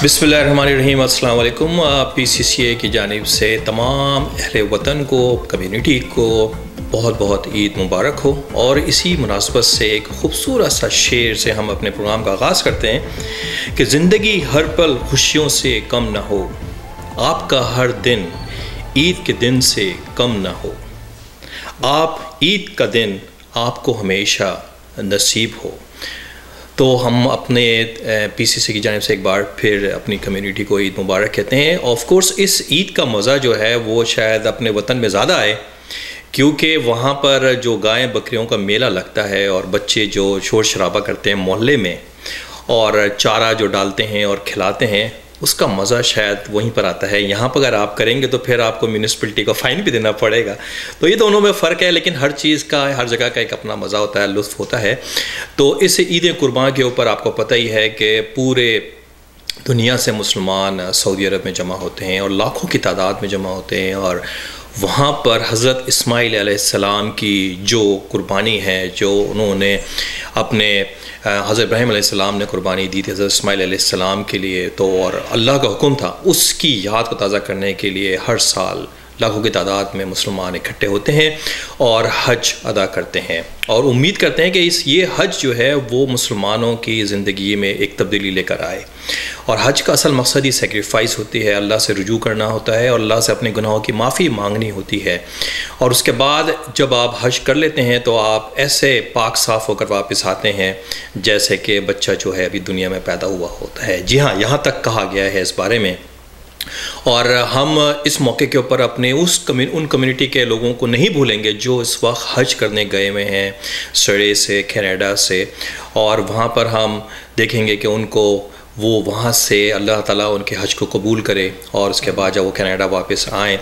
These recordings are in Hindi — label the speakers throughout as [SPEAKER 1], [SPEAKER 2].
[SPEAKER 1] बिस्मिल्लाहिर्रहमानिर्रहीम। अस्सलाम वालेकुम। PCCA की जानिब से तमाम अहले वतन को, कम्युनिटी को बहुत बहुत ईद मुबारक हो। और इसी मुनासबत से एक ख़ूबसूरत सा शेर से हम अपने प्रोग्राम का आगाज़ करते हैं कि ज़िंदगी हर पल खुशियों से कम ना हो, आपका हर दिन ईद के दिन से कम ना हो, आप ईद का दिन आपको हमेशा नसीब हो। तो हम अपने PCCA की जानिब से एक बार फिर अपनी कम्युनिटी को ईद मुबारक कहते हैं। ऑफ कोर्स इस ईद का मज़ा जो है वो शायद अपने वतन में ज़्यादा आए, क्योंकि वहाँ पर जो गाय बकरियों का मेला लगता है और बच्चे जो शोर शराबा करते हैं मोहल्ले में और चारा जो डालते हैं और खिलाते हैं, उसका मज़ा शायद वहीं पर आता है। यहाँ पर अगर आप करेंगे तो फिर आपको म्यूनिसिपलिटी को फ़ाइन भी देना पड़ेगा। तो ये दोनों में फ़र्क है, लेकिन हर चीज़ का, हर जगह का एक अपना मज़ा होता है, लुत्फ़ होता है। तो इस ईद कुर्बान के ऊपर आपको पता ही है कि पूरे दुनिया से मुसलमान सऊदी अरब में जमा होते हैं और लाखों की तादाद में जमा होते हैं। और वहाँ पर हज़रत इस्माइल अलैहिस्सलाम की जो कुर्बानी है, जो उन्होंने अपने हज़रत इब्राहीम अलैहिस्सलाम ने कुर्बानी दी थी हज़रत इस्माइल अलैहिस्सलाम के लिए, तो और अल्लाह का हुक्म था, उसकी याद को ताज़ा करने के लिए हर साल लाखों की तादाद में मुसलमान इकट्ठे होते हैं और हज अदा करते हैं और उम्मीद करते हैं कि ये हज जो है वो मुसलमानों की ज़िंदगी में एक तब्दीली लेकर आए। और हज का असल मकसद ही सेक्रीफाइस होती है, अल्लाह से रुजू करना होता है और अल्लाह से अपने गुनाहों की माफ़ी मांगनी होती है। और उसके बाद जब आप हज कर लेते हैं तो आप ऐसे पाक साफ़ होकर वापस आते हैं जैसे कि बच्चा जो है अभी दुनिया में पैदा हुआ होता है। जी हाँ, यहाँ तक कहा गया है इस बारे में। और हम इस मौके के ऊपर अपने उन कम्युनिटी के लोगों को नहीं भूलेंगे जो इस वक्त हज करने गए हुए हैं सड़े से, कनाडा से, और वहाँ पर हम देखेंगे कि उनको वो वहाँ से अल्लाह ताला उनके हज को कबूल करे और उसके बाद जब वो कनाडा वापस आएँ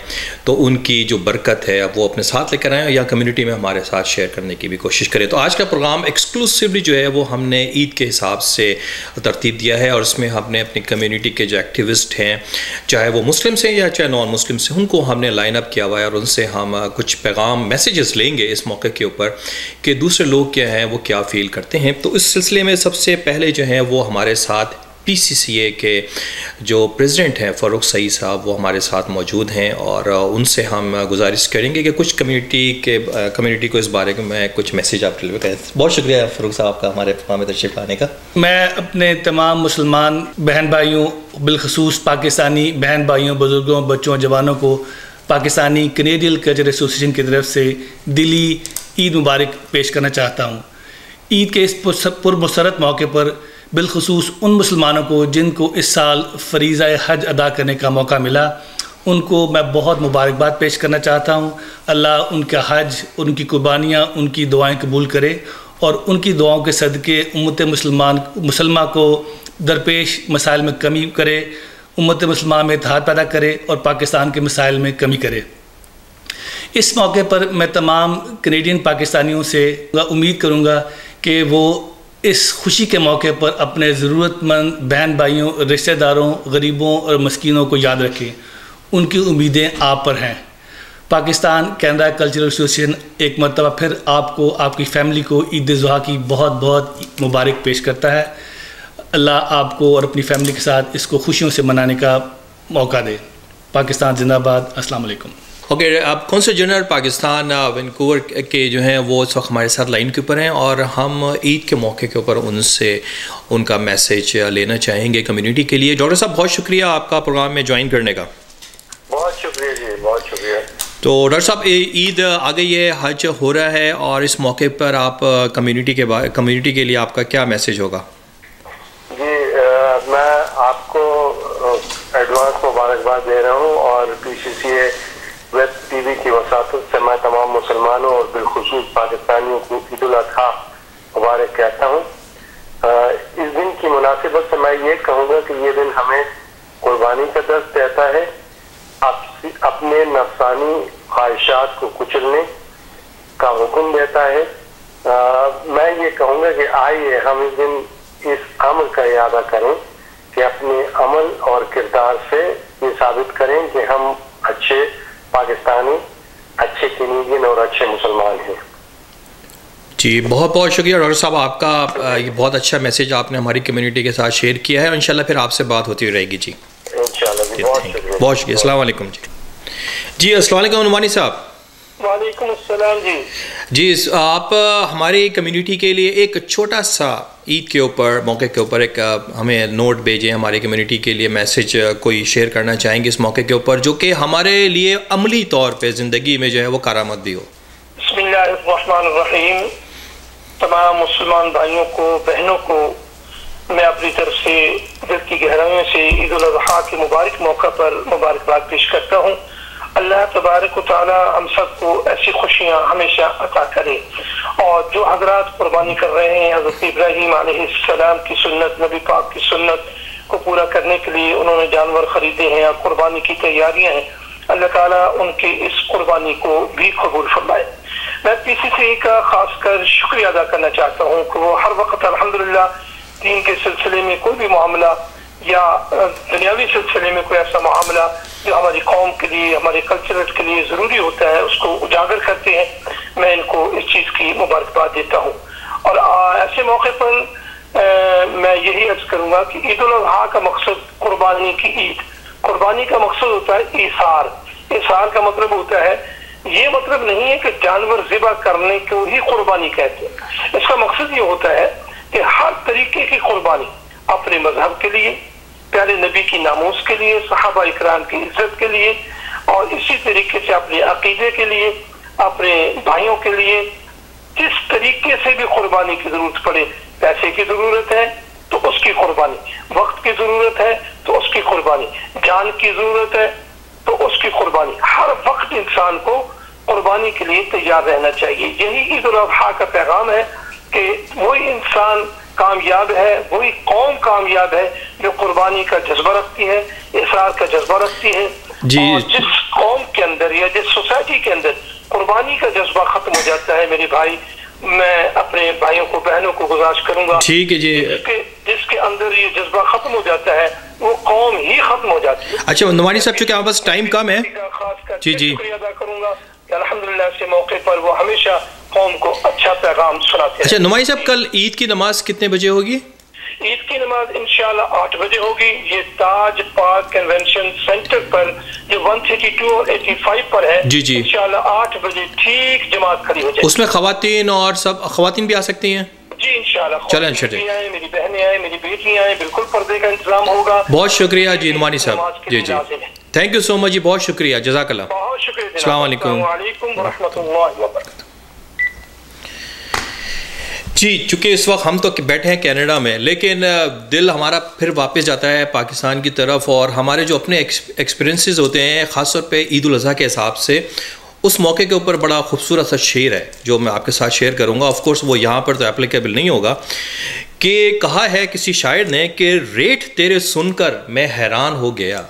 [SPEAKER 1] तो उनकी जो बरकत है वो अपने साथ लेकर आएँ या कम्युनिटी में हमारे साथ शेयर करने की भी कोशिश करें। तो आज का प्रोग्राम एक्सक्लूसिवली जो है वो हमने ईद के हिसाब से तरतीब दिया है और इसमें हमने अपनी कम्युनिटी के जो एक्टिविस्ट हैं, चाहे वो मुस्लिम से या चाहे नॉन मुस्लिम से, उनको हमने लाइन अप किया हुआ है और उनसे हम कुछ पैगाम मैसेजेस लेंगे इस मौके के ऊपर कि दूसरे लोग क्या हैं, वो क्या फ़ील करते हैं। तो इस सिलसिले में सबसे पहले जो है वो हमारे साथ PCCA के जो प्रेसिडेंट हैं फ़ारूक सईद साहब, वो हमारे साथ मौजूद हैं और उनसे हम गुजारिश करेंगे कि कुछ कम्युनिटी को इस बारे में कुछ मैसेज आप डिलीवर करें। बहुत शुक्रिया फ़ारूक साहब का हमारे प्रोग्राम में तशरीफ़ लाने का।
[SPEAKER 2] मैं अपने तमाम मुसलमान बहन भाइयों, बिलखसूस पाकिस्तानी बहन भाइयों, बुज़ुर्गों, बच्चों, जवानों को पाकिस्तानी कैनेडियन कल्चर एसोसिएशन की तरफ से दिली ईद मुबारक पेश करना चाहता हूँ। ईद के इस पुरमसरत मौके पर बिलखसूस उन मुसलमानों को जिनको इस साल फ़रीज़ा हज अदा करने का मौका मिला, उनको मैं बहुत मुबारकबाद पेश करना चाहता हूँ। अल्लाह उनका हज, उनकी कुर्बानियाँ, उनकी दुआएं कबूल करे और उनकी दुआओं के सदक़े उम्मत मुसलमान को दरपेश मसाइल में कमी करे, उम्मत मुसलमान में इत्तेहाद पैदा करे और पाकिस्तान के मसाइल में कमी करे। इस मौके पर मैं तमाम कैनेडियन पाकिस्तानियों से उम्मीद करूँगा कि वो इस खुशी के मौके पर अपने ज़रूरतमंद बहन भाइयों, रिश्तेदारों, गरीबों और मस्कीनों को याद रखें। उनकी उम्मीदें आप पर हैं। पाकिस्तान कनाडा कल्चरल एसोसिएशन एक मरतबा फिर आपको, आपकी फ़ैमिली को ईद ज़ुहा की बहुत बहुत मुबारक पेश करता है। अल्लाह आपको और अपनी फ़ैमिली के साथ इसको खुशियों से मनाने का मौका दे। पाकिस्तान जिंदाबाद। अस्सलाम वालेकुम।
[SPEAKER 1] ओके, आप कौंसल जनरल पाकिस्तान वैंकूवर के जो हैं वो इस वक्त हमारे साथ लाइन के ऊपर हैं और हम ईद के मौके के ऊपर उनसे उनका मैसेज लेना चाहेंगे कम्युनिटी के लिए। डॉक्टर साहब, बहुत शुक्रिया आपका प्रोग्राम में ज्वाइन करने का।
[SPEAKER 3] बहुत शुक्रिया जी, बहुत शुक्रिया।
[SPEAKER 1] तो डॉक्टर साहब, ईद आ गई है, हज हो रहा है और इस मौके पर आप कम्युनिटी के लिए आपका क्या मैसेज होगा?
[SPEAKER 3] जी, मैं आपको एडवांस मुबारकबाद दे रहा हूँ और PCCA वेब TV की वसातत से मैं तमाम मुसलमानों और बिलखुसूस पाकिस्तानियों को ईद उल अज़हा मुबारक कहता हूँ। इस दिन की मुनासिबत से मैं ये कहूँगा कि ये दिन हमें कुर्बानी का दर्स देता है, अपने नफ्सानी ख्वाहिशात को कुचलने का हुक्म देता है। मैं ये कहूँगा कि आइए हम इस दिन इस अमल का इरादा करें कि अपने अमल और किरदार से ये साबित करें कि हम अच्छे पाकिस्तानी, अच्छे कैनेडियन और अच्छे मुसलमान हैं।
[SPEAKER 1] जी, बहुत बहुत शुक्रिया डॉक्टर साहब आपका। ये बहुत अच्छा मैसेज आपने हमारी कम्युनिटी के साथ शेयर किया है। इंशाल्लाह फिर आपसे बात होती रहेगी जी।
[SPEAKER 3] इंशाल्लाह
[SPEAKER 1] बहुत शुक्रिया। अस्सलाम वालेकुम जी। जी अस्सलाम वालेकुम नुमानी साहब।
[SPEAKER 3] वालेकुम अस्सलाम जी।
[SPEAKER 1] जी आप हमारी कम्युनिटी के लिए एक छोटा सा ईद के ऊपर मौके के ऊपर एक हमें नोट भेजें, हमारी कम्युनिटी के लिए मैसेज कोई शेयर करना चाहेंगे इस मौके के ऊपर, जो कि हमारे लिए अमली तौर पे ज़िंदगी में जो है वो कारामद भी हो।
[SPEAKER 3] बिस्मिल्लाहिर्रहमानिर्रहीम। तमाम मुसलमान भाइयों को, बहनों को मैं अपनी तरफ से दिल की गहराइयों से ईद उल अज़हा के मुबारक मौका पर मुबारकबाद पेश करता हूँ। अल्लाह तबारक व तआला हम सबको ऐसी खुशियाँ हमेशा अता करे। और जो हजरात कुर्बानी कर रहे हैं, हज़रत इब्राहीम अलैहिस्सलाम की सुन्नत, नबी पाक की सुन्नत को पूरा करने के लिए उन्होंने जानवर खरीदे हैं और कुर्बानी की तैयारियाँ हैं, अल्लाह ताला उनकी इस कुर्बानी को भी कबूल फरमाए। मैं PCCA का खासकर शुक्रिया अदा करना चाहता हूँ कि वो हर वक्त अल्हम्दुलिल्लाह दीन के सिलसिले में कोई भी मामला या दुनियावी सिलसिले में कोई ऐसा मामला जो हमारी कौम के लिए, हमारे कल्चर के लिए ज़रूरी होता है, उसको उजागर करते हैं। मैं इनको इस चीज़ की मुबारकबाद देता हूँ। और ऐसे मौके पर मैं यही अर्ज करूँगा कि ईद उल अज़हा का मकसद कुर्बानी की ईद, कुर्बानी का मकसद होता है ईसार। ईसार का मतलब होता है, ये मतलब नहीं है कि जानवर ज़िबा करने को ही कुर्बानी कहते हैं। इसका मकसद ये होता है कि हर तरीके की कुर्बानी अपने मजहब के लिए, प्यारे नबी की नामूस के लिए, सहाबा इकराम की इज्जत के लिए, और इसी तरीके से अपने अकीदे के लिए, अपने भाइयों के लिए, जिस तरीके से भी कुर्बानी की जरूरत पड़े, पैसे की जरूरत है तो उसकी कुर्बानी, वक्त की जरूरत है तो उसकी कुर्बानी, जान की जरूरत है तो उसकी कुर्बानी, हर वक्त इंसान को कुर्बानी के लिए तैयार रहना चाहिए। यही ईद उल अज़हा का पैगाम है कि वही इंसान कामयाब है, वही कौम कामयाब है जो कुर्बानी का जज्बा रखती है, इसरार का जज्बा रखती है। और जिस कौम के अंदर या जिस सोसाइटी के अंदर कुर्बानी का जज्बा खत्म हो जाता है, मेरे भाई, मैं अपने भाइयों को, बहनों को गुजारिश करूंगा,
[SPEAKER 1] ठीक है जी,
[SPEAKER 3] जिसके अंदर ये जज्बा खत्म हो जाता है वो कौम ही खत्म हो जाती है।
[SPEAKER 1] अच्छा नुमानी साहब, चूंकि हमारे पास टाइम कम है, जी जी,
[SPEAKER 3] शुक्रिया अदा करूंगा कि अल्हम्दुलिल्लाह से मौके पर वो हमेशा कौम को अच्छा पैगाम सुनाते हैं।
[SPEAKER 1] अच्छा नुमानी साहब, कल ईद की नमाज कितने बजे होगी?
[SPEAKER 3] ईद की नमाज इंशाल्लाह 8 बजे होगी। ये ताज पार्क कन्वेंशन सेंटर पर जो 132 और 85 पर है,
[SPEAKER 1] जी जी,
[SPEAKER 3] इंशाल्लाह 8 बजे ठीक जमात खड़ी हो जाएगी।
[SPEAKER 1] उसमें खवातीन और सब खवातीन भी आ सकती हैं? जी
[SPEAKER 3] इंशाल्लाह।
[SPEAKER 1] चलें,
[SPEAKER 3] मेरी बहनें आए, मेरी बेटियां आए, बिल्कुल पर्दे का इंतजाम होगा।
[SPEAKER 1] बहुत शुक्रिया जी नुमानी साहब, जी जी, थैंक यू सो मच जी, बहुत शुक्रिया, जज़ाकल्लाह,
[SPEAKER 3] बहुत शुक्रिया,
[SPEAKER 1] अस्सलाम वालेकुम
[SPEAKER 3] व रहमतुल्लाहि व बरकातहू।
[SPEAKER 1] जी, चूँकि इस वक्त हम तो बैठे हैं कनाडा में, लेकिन दिल हमारा फिर वापस जाता है पाकिस्तान की तरफ, और हमारे जो अपने एक्सपीरियंसेस होते हैं ख़ास तौर पे ईद उल अज़हा के हिसाब से, उस मौके के ऊपर बड़ा खूबसूरत सा शेर है जो मैं आपके साथ शेयर करूँगा। ऑफ कोर्स वो यहाँ पर तो एप्लीकेबल नहीं होगा, कि कहा है किसी शायर ने कि रेट तेरे सुनकर मैं हैरान हो गया,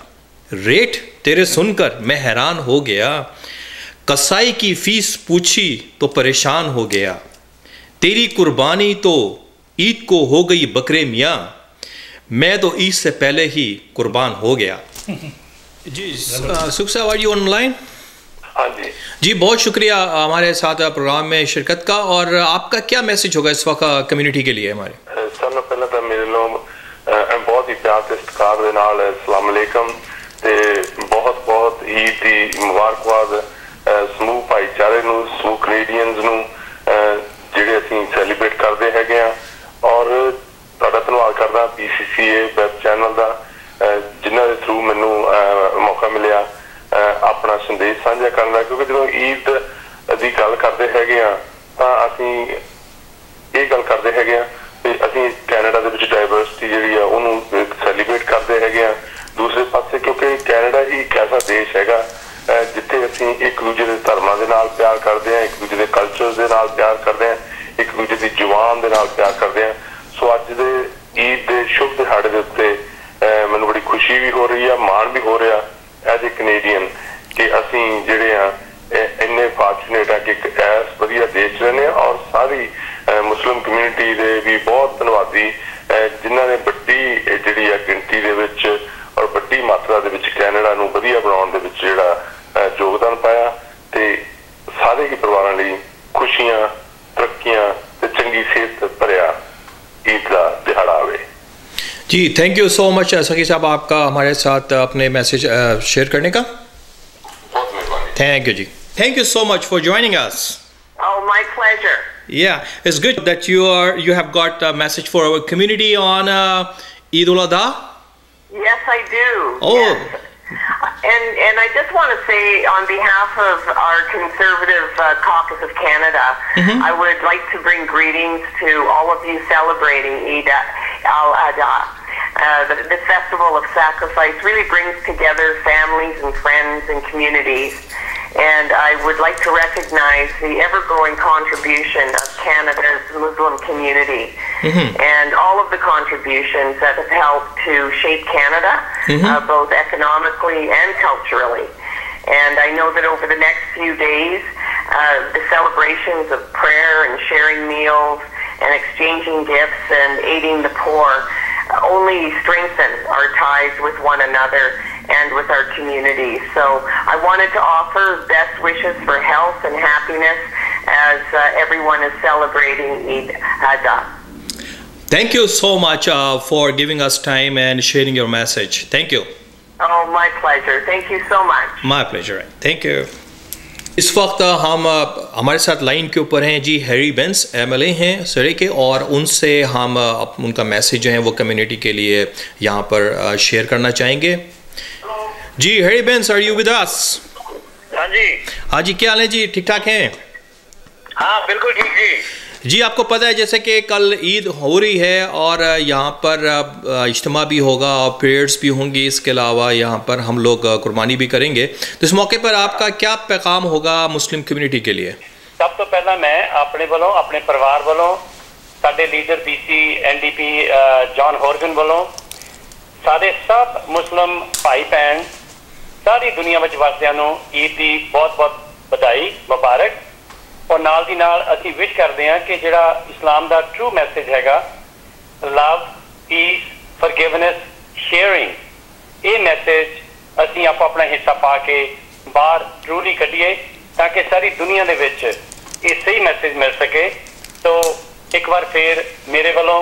[SPEAKER 1] रेट तेरे सुनकर मैं हैरान हो गया, कसाई की फ़ीस पूछी तो परेशान हो गया, तेरी कुर्बानी तो ईद को हो गई बकरे मियाँ, मैं तो ईद से पहले ही कुर्बान हो गया। जी सुख साहब, आर यू ऑनलाइन?
[SPEAKER 3] हाँ जी
[SPEAKER 1] जी, बहुत शुक्रिया हमारे साथ प्रोग्राम में शिरकत का। और आपका क्या मैसेज होगा इस वक्त कम्युनिटी के लिए हमारे?
[SPEAKER 3] सब पहले तो मेरे लोग बहुत ही प्यार से सत्कार दे नाल अस्सलाम वालेकुम ते बहुत बहुत ईद दी मुबारकबाद समूह भाईचारे नूं, समूह कनेडियंस नूं ਜਿਹੜੇ ਅਸੀਂ ਸੈਲੀਬ੍ਰੇਟ ਕਰਦੇ ਹੈਗੇ ਆ। ਔਰ ਤੁਹਾਡਾ ਧੰਨਵਾਦ ਕਰਦਾ PCCA ਵੈਬ ਚੈਨਲ ਦਾ, ਜਿਨ੍ਹਾਂ ਦੇ ਥਰੂ ਮੈਨੂੰ ਮੌਕਾ ਮਿਲਿਆ ਆਪਣਾ ਸੰਦੇਸ਼ ਸਾਂਝਾ ਕਰਨ ਦਾ, ਕਿਉਂਕਿ ਜਦੋਂ ਈਦ ਦੀ ਗੱਲ ਕਰਦੇ ਹੈਗੇ ਆ ਤਾਂ ਅਸੀਂ ਇਹ ਗੱਲ ਕਰਦੇ ਹੈਗੇ ਆ ਕਿ ਅਸੀਂ ਕੈਨੇਡਾ ਦੇ ਵਿੱਚ ਡਾਇਵਰਸਿਟੀ ਜਿਹੜੀ ਆ ਉਹਨੂੰ ਸੈਲੀਬ੍ਰੇਟ ਕਰਦੇ ਹੈਗੇ ਆ। ਦੂਸਰੇ ਪਾਸੇ ਕਿਉਂਕਿ ਕੈਨੇਡਾ ਹੀ ਇੱਕ ਐਸਾ ਦੇਸ਼ ਹੈਗਾ जिथे असी एक दूजे के धर्मां दे नाल प्यार करते हैं, एक दूजे के कल्चर दे नाल प्यार करते हैं, एक दूजे की जुबान दे नाल प्यार करते हैं। सो अज दे ईद के शुभ दिहाड़े के उत्ते मैनूं बड़ी खुशी भी हो रही है, मान भी हो रहा एज ए कनेडियन कि असी जिहड़े आ इन्ने फॉर्चुनेट है कि एक ऐस वधिया देश रहने। और सारी मुस्लिम कम्यूनिटी दे भी बहुत धन्नवादी जिन्हां ने बड़ी जिहड़ी आ गिनती दे विच और बड़ी मात्रा दे विच कैनेडा नूं वधिया बनाउण दे विच जिहड़ा योगदान पाया, ते सारे ही परिवारां लई खुशियां, तरक्कियां खुशी सेहत भरिया ईद का दिहाड़ा आवे।
[SPEAKER 1] जी थैंक यू सो मच सकी साहब आपका हमारे साथ अपने मैसेज शेयर करने का।
[SPEAKER 3] बहुत मेहरबानी।
[SPEAKER 1] थैंक यू जी, thank you so much for joining us.
[SPEAKER 4] Oh, my pleasure.
[SPEAKER 1] Yeah, it's good that you have got a message for our community on Eid ul-Adha.
[SPEAKER 4] Yes, I do.
[SPEAKER 1] Oh.
[SPEAKER 4] Yes. And I just want to say on behalf of our Conservative Caucus of Canada, I would like to bring greetings to all of you celebrating Eid al-Adha. The festival of sacrifice really brings together families and friends and communities. And I would like to recognize the ever-growing contribution of Canada's Muslim community and all of the contributions that have helped to shape Canada, both economically and culturally. And I know that over the next few days, the celebrations of prayer and sharing meals and exchanging gifts and aiding the poor only strengthen our ties with one another and with our community. So I wanted to offer best wishes for health and happiness as everyone is celebrating Eid al-Adha.
[SPEAKER 1] Thank you so much for giving us time and sharing your message. Thank you.
[SPEAKER 4] Oh, my pleasure. Thank you so much.
[SPEAKER 1] My pleasure. Thank you. इस वक्त हम हमारे साथ लाइन के ऊपर हैं जी हैरी बेंस MLA हैं सरे के, और उनसे हम उनका मैसेज जो है वो कम्युनिटी के लिए यहाँ पर शेयर करना चाहेंगे। जी Harry Bains, are you with us?
[SPEAKER 5] हाँ जी।
[SPEAKER 1] हाँ जी, क्या हाल है जी, ठीक ठाक हैं?
[SPEAKER 5] हाँ बिल्कुल ठीक जी।
[SPEAKER 1] जी आपको पता है जैसे कि कल ईद हो रही है और यहाँ पर इज्तिमा भी होगा और प्रेयर्स भी होंगी, इसके अलावा यहाँ पर हम लोग कुर्बानी भी करेंगे, तो इस मौके पर आपका क्या पैगाम होगा मुस्लिम कम्युनिटी के लिए?
[SPEAKER 5] सब तो पहला मैं अपने वालों अपने परिवार वालों साडे लीडर BC NDP जॉन हॉर्गन वालों सारे सब मुस्लिम भाई भैन सारी दुनिया में वसदियां नूं ईद की बहुत बहुत बधाई मुबारक। और नाल दी नाल असीं विश करते हैं कि जिहड़ा इस्लाम का ट्रू मैसेज हैगा लव पीस फॉरगिवनेस शेयरिंग, ये मैसेज असीं आप अपना हिस्सा पा के बाहर ट्रूली कढीए ताकि सारी दुनिया दे विच ये सही मैसेज मिल सके। तो एक बार फिर मेरे वालों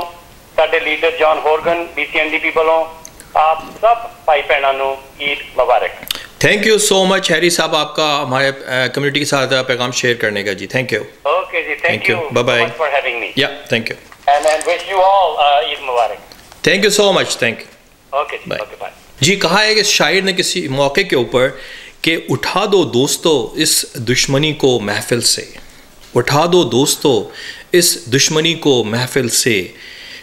[SPEAKER 5] साडे leader John Horgan BC NDP वालों आप सब भाई भैनों नूं ईद मुबारक।
[SPEAKER 1] Thank you so much Harry साहब आपका हमारे कम्युनिटी के साथ पैगाम शेयर करने का जी। Thank you.
[SPEAKER 5] ओके जी, thank you
[SPEAKER 1] bye bye
[SPEAKER 5] for having me.
[SPEAKER 1] Yeah thank you
[SPEAKER 5] and wish you all Eid मुबारक।
[SPEAKER 1] Thank you so much, thank you.
[SPEAKER 5] Okay जी, ओके बाय।
[SPEAKER 1] जी कहा है कि शायर ने किसी मौके के ऊपर कि उठा दो दोस्तों इस दुश्मनी को महफिल से, उठा दो दोस्तों इस दुश्मनी को महफिल से,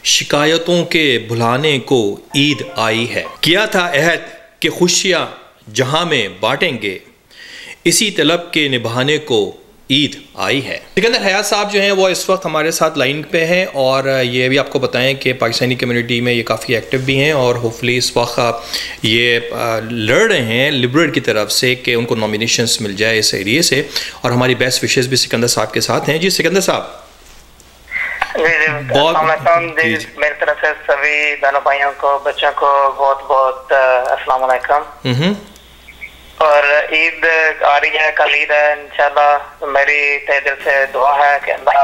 [SPEAKER 1] शिकायतों के भुलाने को ईद आई है, किया था अहद कि खुशियाँ जहाँ में बांटेंगे, इसी तलब के निभाने को ईद आई है। सिकंदर हयात साहब जो हैं वो इस वक्त हमारे साथ लाइन पे हैं और ये भी आपको बताएं कि पाकिस्तानी कम्युनिटी में ये काफ़ी एक्टिव भी हैं और होपफुली इस वक्त ये लड़ रहे हैं लिबरल की तरफ से कि उनको नॉमिनेशंस मिल जाए इस एरिए से, और हमारी बेस्ट विशेस भी सिकंदर साहब के साथ हैं। जी सिकंदर साहब,
[SPEAKER 6] मेरी तरफ से सभी बहनों भाइयों को बच्चों को बहुत बहुत अस्सलाम वालेकुम। और ईद आ रही है, कल ईद है इंशाल्लाह। मेरी तहे दिल से दुआ है कि अल्लाह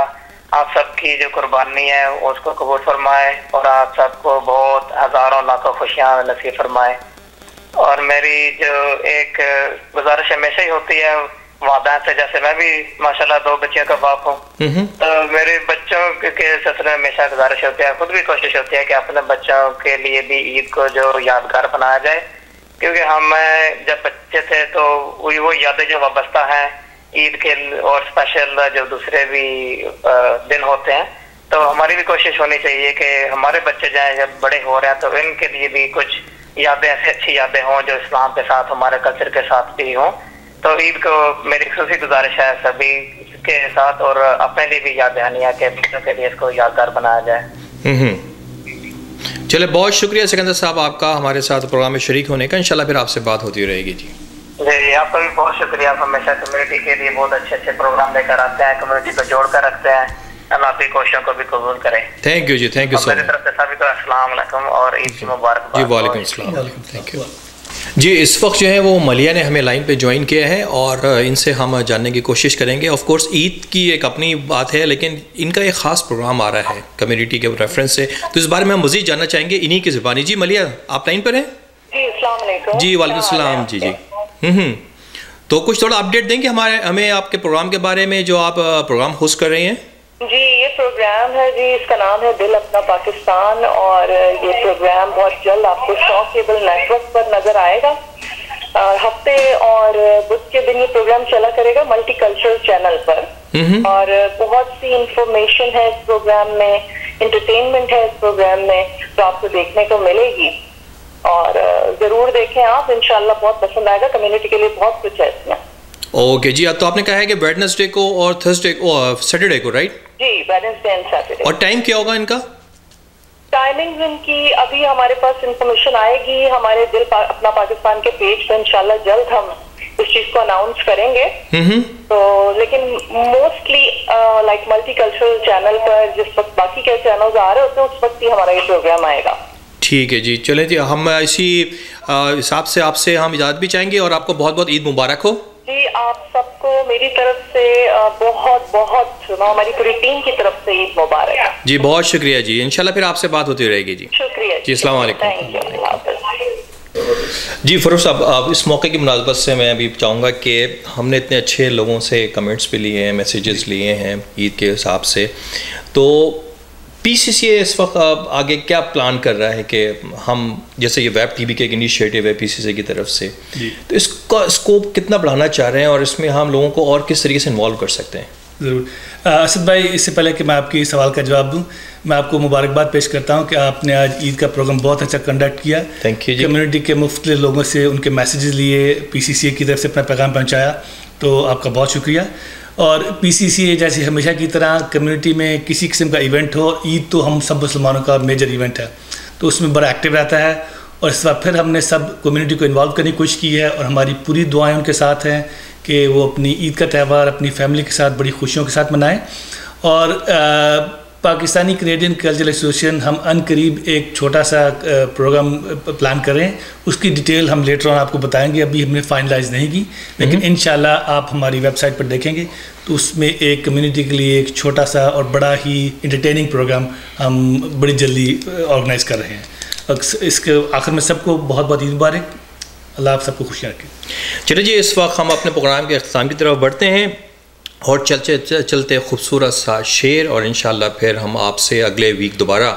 [SPEAKER 6] आप सबकी जो कुर्बानी है उसको कबूल फरमाए और आप सबको बहुत हजारों लाखों खुशियाँ नसीब फरमाए। और मेरी जो एक गुजारिश हमेशा ही होती है वादा से, जैसे मैं भी माशाल्लाह 2 बच्चियों का बाप हूँ, तो मेरे बच्चों के सिलसिले में हमेशा गुजारिश होती है, खुद भी कोशिश होती है कि अपने बच्चों के लिए भी ईद को जो यादगार बनाया जाए, क्योंकि हम जब बच्चे थे तो वो यादें जो वाबस्ता हैं ईद के और स्पेशल जो दूसरे भी दिन होते हैं, तो हमारी भी कोशिश होनी चाहिए कि हमारे बच्चे जाए जब बड़े हो रहे हैं तो इनके लिए भी कुछ यादें ऐसी अच्छी यादें हों जो इस्लाम के साथ हमारे कल्चर के साथ भी हों। तो ईद को मेरी खुशी गुजारिश है सभी के साथ और अपने लिए भी याद दहानी है कि बच्चों के लिए इसको यादगार बनाया जाए।
[SPEAKER 1] चले बहुत शुक्रिया सिकंदर साहब आपका हमारे साथ प्रोग्राम में शरीक होने का, इंशाल्लाह फिर आपसे बात होती रहेगी। जी
[SPEAKER 6] आपका भी बहुत शुक्रिया, आप हमेशा कम्युनिटी के लिए बहुत अच्छे अच्छे प्रोग्राम लेकर आते हैं, कम्युनिटी को जोड़ कर रखते हैं, अल्लाह आपकी कोशिशों को भी कबूल करे।
[SPEAKER 1] थैंक यू जी, थैंक यू सो मच।
[SPEAKER 6] मेरी तरफ से सभी को अस्सलाम वालेकुम और ईद की मुबारक।
[SPEAKER 1] जी वालेकुम अस्सलाम, थैंक यू। जी, इस वक्त जो है वो मलिया ने हमें लाइन पे ज्वाइन किया है और इनसे हम जानने की कोशिश करेंगे। ऑफ कोर्स ईद की एक अपनी बात है, लेकिन इनका एक ख़ास प्रोग्राम आ रहा है कम्युनिटी के रेफरेंस से, तो इस बारे में हम मज़ीद जानना चाहेंगे इन्हीं की ज़ुबानी। जी मलिया, आप लाइन पर हैं?
[SPEAKER 4] जी, अस्सलाम वालेकुम।
[SPEAKER 1] जी वालेकुम सलाम। जी जी तो कुछ थोड़ा अपडेट देंगे हमें आपके प्रोग्राम के बारे में जो आप प्रोग्राम होस्ट कर रहे हैं?
[SPEAKER 4] जी, ये प्रोग्राम है जी, इसका नाम है दिल अपना पाकिस्तान, और ये प्रोग्राम बहुत जल्द आपको शॉक केबल नेटवर्क पर नजर आएगा। हफ्ते और बुध के दिन ये प्रोग्राम चला करेगा मल्टीकल्चरल चैनल पर, और बहुत सी इंफॉर्मेशन है इस प्रोग्राम में, एंटरटेनमेंट है इस प्रोग्राम में जो आपको देखने को मिलेगी, और जरूर देखें आप, इंशाल्लाह बहुत पसंद आएगा। कम्युनिटी के लिए बहुत कुछ है इसमें।
[SPEAKER 1] ओके जी, तो आपने कहा है कि वेडनेसडे को और थर्सडे को, सैटरडे को, राइट?
[SPEAKER 4] जी, वेडनेसडे एंड सैटरडे।
[SPEAKER 1] और टाइम क्या होगा इनका?
[SPEAKER 4] टाइमिंग्स इनकी अभी हमारे पास इंफॉर्मेशन आएगी हमारे दिल अपना पाकिस्तान के पेज पर, इंशाल्लाह जल्द हम इस चीज को अनाउंस करेंगे। तो लेकिन मोस्टली लाइक मल्टीकल्चरल चैनल पर जिस वक्त बाकी के चैनल्स आ रहे होते हैं उस वक्त ही हमारा ये प्रोग्राम आएगा। ठीक
[SPEAKER 1] है जी, चलें जी, हम इसी हिसाब से आपसे हम इजाज़त भी चाहेंगे और आपको बहुत बहुत ईद मुबारक हो।
[SPEAKER 4] जी, आप सबको मेरी तरफ से बहुत बहुत, हमारी पूरी टीम की तरफ से ईद मुबारक।
[SPEAKER 1] जी बहुत शुक्रिया जी, इंशाल्लाह फिर आपसे बात होती रहेगी जी।
[SPEAKER 4] शुक्रिया
[SPEAKER 1] जी, अस्सलाम वालेकुम। जी फ़रूख साहब, आप इस मौके की मुनासबत से मैं अभी चाहूँगा कि हमने इतने अच्छे लोगों से कमेंट्स भी लिए हैं, मैसेजेस लिए हैं ईद के हिसाब से, तो PCCA इस वक्त आगे क्या प्लान कर रहा है कि हम, जैसे ये वेब टीवी के एक इनिशिएटिव है PCCA की तरफ से, तो इसका स्कोप कितना बढ़ाना चाह रहे हैं और इसमें हम लोगों को और किस तरीके से इन्वॉल्व कर सकते हैं?
[SPEAKER 2] ज़रूर असद भाई, इससे पहले कि मैं आपकी सवाल का जवाब दूं, मैं आपको मुबारकबाद पेश करता हूं कि आपने आज ईद का प्रोग्राम बहुत अच्छा कंडक्ट किया।
[SPEAKER 1] Thank you ji.
[SPEAKER 2] कम्युनिटी के मुख्तलिफ लोगों से उनके मैसेजेस लिए, PCCA की तरफ से अपना पैगाम पहुँचाया, तो आपका बहुत शुक्रिया। और PCCA जैसे हमेशा की तरह कम्युनिटी में किसी किस्म का इवेंट हो, ईद तो हम सब मुसलमानों का मेजर इवेंट है, तो उसमें बड़ा एक्टिव रहता है, और इस बार फिर हमने सब कम्युनिटी को इन्वॉल्व करने की कोशिश की है, और हमारी पूरी दुआएं उनके साथ हैं कि वो अपनी ईद का त्यौहार अपनी फैमिली के साथ बड़ी खुशियों के साथ मनाएं। और पाकिस्तानी कैनेडियन कल्चरल एसोसिएशन हम अनकरीब एक छोटा सा प्रोग्राम प्लान करें, उसकी डिटेल हम लेटर ऑन आपको बताएंगे, अभी हमने फाइनलाइज नहीं की, लेकिन इंशाल्लाह आप हमारी वेबसाइट पर देखेंगे तो उसमें एक कम्युनिटी के लिए एक छोटा सा और बड़ा ही इंटरटेनिंग प्रोग्राम हम बड़ी जल्दी ऑर्गेनाइज़ कर रहे हैं। इसके आखिर में सबको बहुत बहुत ईद मुबारक, अल्लाह आप सबको खुशियाँ रखे।
[SPEAKER 1] चलिए जी, इस वक्त हम अपने प्रोग्राम के अख्ताम की तरफ बढ़ते हैं और चलते चलते खूबसूरत सा शेर, और इंशाल्लाह फिर हम आपसे अगले वीक दोबारा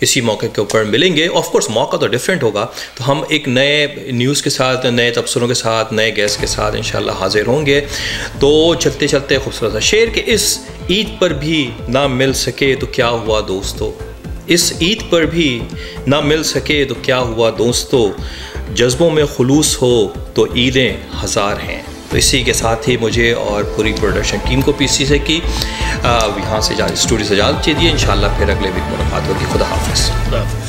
[SPEAKER 1] इसी मौके के ऊपर मिलेंगे। ऑफ कोर्स मौका तो डिफरेंट होगा, तो हम एक नए न्यूज़ के साथ, नए तबसरों के साथ, नए गेस्ट के साथ इंशाल्लाह हाजिर होंगे। तो चलते चलते खूबसूरत सा शेर कि इस ईद पर भी ना मिल सके तो क्या हुआ दोस्तों, इस ईद पर भी ना मिल सके तो क्या हुआ दोस्तों, जज्बों में खुलूस हो तो ईदें हज़ार हैं। तो इसी के साथ ही मुझे और पूरी प्रोडक्शन टीम को PCCA की यहाँ से स्टूडियो से इजाज़त चाहिए। इंशाल्लाह फिर अगले वीक मुलाकात होगी। खुदा हाफ़िज़।